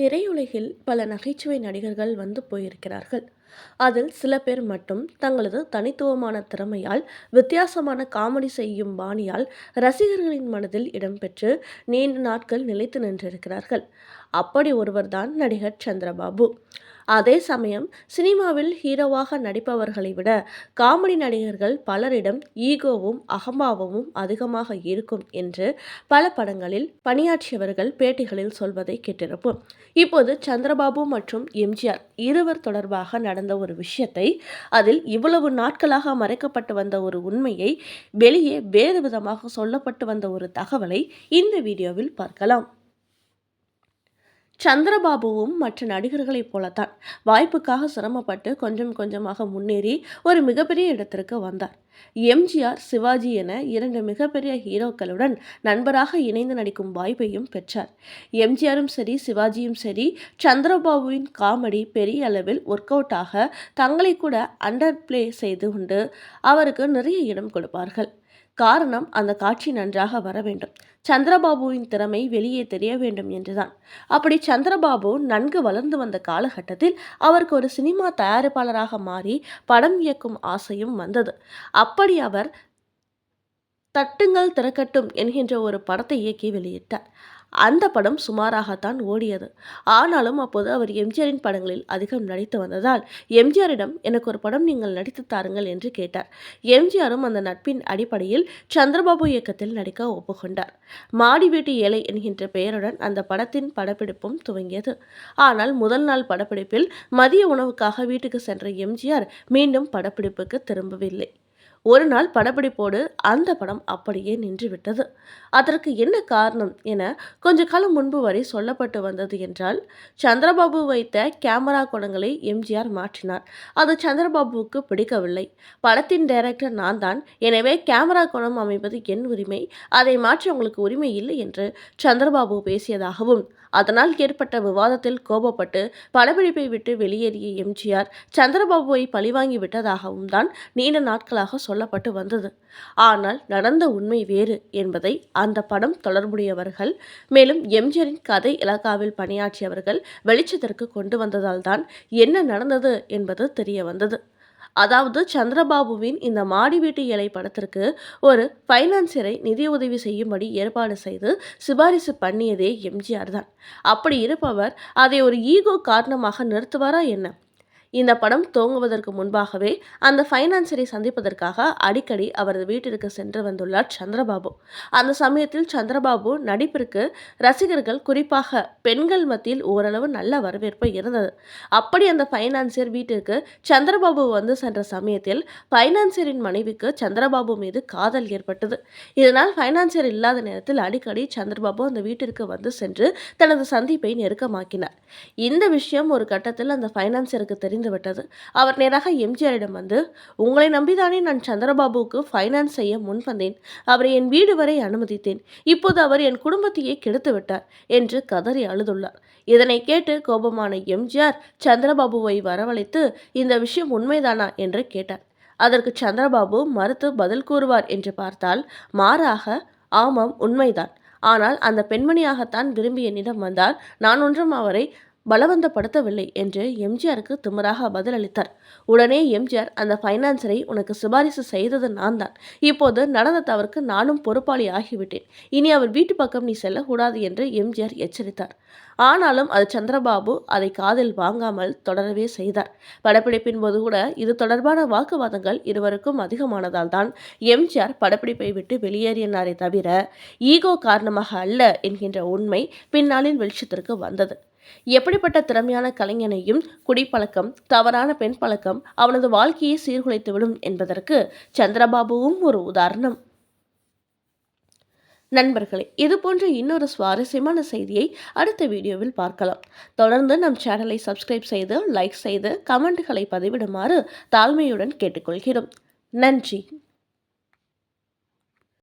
திரையுலகில் பல நகைச்சுவை நடிகர்கள் வந்து போயிருக்கிறார்கள். அதில் சில பேர் மட்டும் தங்களது தனித்துவமான திறமையால், வித்தியாசமான காமெடி செய்யும் பாணியால் ரசிகர்களின் மனதில் இடம்பெற்று நீண்ட நாட்கள் நிலைத்து நின்றிருக்கிறார்கள். அப்படி ஒருவர்தான் நடிகர் சந்திரபாபு. அதே சமயம் சினிமாவில் ஹீரோவாக நடிப்பவர்களை விட காமெடி நடிகர்கள் பலரிடம் ஈகோவும் அகம்பாவமும் அதிகமாக இருக்கும் என்று பல படங்களில் பணியாற்றியவர்கள் பேட்டிகளில் சொல்வதை கேட்டிருப்போம். இப்போது சந்திரபாபு மற்றும் எம்ஜிஆர் இருவர் தொடர்பாக நடந்த ஒரு விஷயத்தை, அதில் இவ்வளவு நாட்களாக மறைக்கப்பட்டு வந்த ஒரு உண்மையை வெளியே வேறு விதமாக சொல்லப்பட்டு வந்த ஒரு தகவலை இந்த வீடியோவில் பார்க்கலாம். சந்திரபாபுவும் மற்ற நடிகர்களைப் போலத்தான் வாய்ப்புக்காக சிரமப்பட்டு கொஞ்சம் கொஞ்சமாக முன்னேறி ஒரு மிகப்பெரிய இடத்திற்கு வந்தார். எம்ஜிஆர், சிவாஜி என இரண்டு மிகப்பெரிய ஹீரோக்களுடன் நண்பராக இணைந்து நடிக்கும் வாய்ப்பையும் பெற்றார். எம்ஜிஆரும் சரி, சிவாஜியும் சரி, சந்திரபாபுவின் காமெடி பெரிய அளவில் ஒர்க் அவுட் ஆக தங்களை கூட அண்டர் பிளே செய்து கொண்டு அவருக்கு நிறைய இடம் கொடுப்பார்கள். காரணம், அந்த காட்சி நன்றாக வர வேண்டும், சந்திரபாபுவின் திறமை வெளியே தெரிய வேண்டும் என்றுதான். அப்படி சந்திரபாபு நன்கு வளர்ந்து வந்த காலகட்டத்தில் அவருக்கு ஒரு சினிமா தயாரிப்பாளராக மாறி படம் இயக்கும் ஆசையும் வந்தது. அப்படி அவர் தட்டுங்கள் திறக்கட்டும் என்கின்ற ஒரு படத்தை இயக்கி வெளியிட்டார். அந்த படம் சுமாராகத்தான் ஓடியது. ஆனாலும் அப்போது அவர் எம்ஜிஆரின் படங்களில் அதிகம் நடித்து வந்ததால் எம்ஜிஆரிடம் எனக்கு ஒரு படம் நீங்கள் நடித்து தாருங்கள் என்று கேட்டார். எம்ஜிஆரும் அந்த நட்பின் அடிப்படையில் சந்திரபாபு இயக்கத்தில் நடிக்க ஒப்புக்கொண்டார். மாடி வீட்டு ஏழை என்கின்ற பெயருடன் அந்த படத்தின் படப்பிடிப்பும் துவங்கியது. ஆனால் முதல் நாள் படப்பிடிப்பில் மதிய உணவுக்காக வீட்டுக்கு சென்ற எம்ஜிஆர் மீண்டும் படப்பிடிப்புக்கு திரும்பவில்லை. ஒரு நாள் படப்பிடிப்போடு அந்த படம் அப்படியே நின்றுவிட்டது. அதற்கு என்ன காரணம் என கொஞ்ச காலம் முன்பு வரை சொல்லப்பட்டு வந்தது என்றால், சந்திரபாபு வைத்த கேமரா குணங்களை எம்ஜிஆர் மாற்றினார். அது சந்திரபாபுவுக்கு பிடிக்கவில்லை. படத்தின் டைரக்டர் நான் தான், எனவே கேமரா குணம் அமைப்பது என் உரிமை, அதை மாற்ற உங்களுக்கு உரிமை இல்லை என்று சந்திரபாபு பேசியதாகவும், அதனால் ஏற்பட்ட விவாதத்தில் கோபப்பட்டு படப்பிடிப்பை விட்டு வெளியேறிய எம்ஜிஆர் சந்திரபாபுவை பழிவாங்கி விட்டதாகவும் தான் நீண்ட நாட்களாக சொல்லப்பட்டு வந்தது. ஆனால் நடந்த உண்மை வேறு என்பதை அந்த படம் தொடர்புடையவர்கள், மேலும் எம்ஜிஆரின் கதை இலாகாவில் பணியாற்றியவர்கள் வெளிச்சத்திற்கு கொண்டு வந்ததால் தான் என்ன நடந்தது என்பது தெரிய வந்தது. அதாவது, சந்திரபாபுவின் இந்த மாடி வீட்டு ஏழை படத்திற்கு ஒரு ஃபைனான்சியரை நிதியுதவி செய்யும்படி ஏற்பாடு செய்து சிபாரிசு பண்ணியதே எம்ஜிஆர் தான். அப்படி இருப்பவர் அதை ஒரு ஈகோ காரணமாக நிறுத்துவாரா என்ன? இந்த படம் துவங்குவதற்கு முன்பாகவே அந்த ஃபைனான்சரை சந்திப்பதற்காக அடிக்கடி அவரது வீட்டிற்கு சென்று வந்துள்ளார் சந்திரபாபு. அந்த சமயத்தில் சந்திரபாபு நடிப்பிற்கு ரசிகர்கள், குறிப்பாக பெண்கள் மத்தியில் ஓரளவு நல்ல வரவேற்பு இருந்தது. அப்படி அந்த ஃபைனான்சியர் வீட்டிற்கு சந்திரபாபு வந்து சென்ற சமயத்தில் ஃபைனான்சியரின் மனைவிக்கு சந்திரபாபு மீது காதல் ஏற்பட்டது. இதனால் ஃபைனான்சியர் இல்லாத நேரத்தில் அடிக்கடி சந்திரபாபு அந்த வீட்டிற்கு வந்து சென்று தனது சந்திப்பை நெருக்கமாக்கினார். இந்த விஷயம் ஒரு கட்டத்தில் அந்த ஃபைனான்சியருக்கு தெரிந்துவிட்டது. அவர் நேராக எம்ஜிஆரிடம் வந்து, உங்களை நம்பிதானே நான் சந்திரபாபுவுக்கு ஃபைனான்ஸ் செய்ய முன் வந்தேன், அவரை என் வீடு வரை அனுமதித்தேன், இப்போது அவர் என் குடும்பத்தையே கெடுத்து விட்டார் என்று கதறி அழுதுள்ளார். இதனை கேட்டு கோபமான எம்ஜிஆர் சந்திரபாபுவை வரவழைத்து, இந்த விஷயம் உண்மைதானா என்று கேட்டார். அதற்கு சந்திரபாபு மறுத்து பதில் கூறுவார் என்று பார்த்தால், மாறாக, ஆமாம் உண்மைதான், ஆனால் அந்த பெண்மணியாகத்தான் விரும்பி என்னிடம் வந்தார், நான் ஒன்றும் அவரை பலவந்தப்படுத்தவில்லை என்று எம்ஜிஆருக்கு திமிராக பதிலளித்தார். உடனே எம்ஜிஆர், அந்த ஃபைனான்சரை உனக்கு சிபாரிசு செய்தது நான் தான், இப்போது நடந்த தவறுக்கு நானும் பொறுப்பாளி ஆகிவிட்டேன், இனி அவர் வீட்டு பக்கம் நீ செல்லக்கூடாது என்று எம்ஜிஆர் எச்சரித்தார். ஆனாலும் அது சந்திரபாபு அதை காதில் வாங்காமல் தொடரவே செய்தார். படப்பிடிப்பின் போது கூட இது தொடர்பான வாக்குவாதங்கள் இருவருக்கும் அதிகமானதால் தான் எம்ஜிஆர் படப்பிடிப்பை விட்டு வெளியேறினாரே தவிர ஈகோ காரணமாக அல்ல என்கின்ற உண்மை பின்னாளில் வெளிச்சத்திற்கு வந்தது. எப்படிப்பட்ட திறமையான கலைஞனையும் குடிப்பழக்கம், தவறான பெண் பழக்கம் அவனது வாழ்க்கையை சீர்குலைத்துவிடும் என்பதற்கு சந்திரபாபுவும் ஒரு உதாரணம். நண்பர்களே, இது போன்ற இன்னொரு சுவாரஸ்யமான செய்தியை அடுத்த வீடியோவில் பார்க்கலாம். தொடர்ந்து நம் சேனலை சப்ஸ்கிரைப் செய்து, லைக் செய்து, கமெண்ட்களை பதிவிடுமாறு தாழ்மையுடன் கேட்டுக்கொள்கிறோம். நன்றி.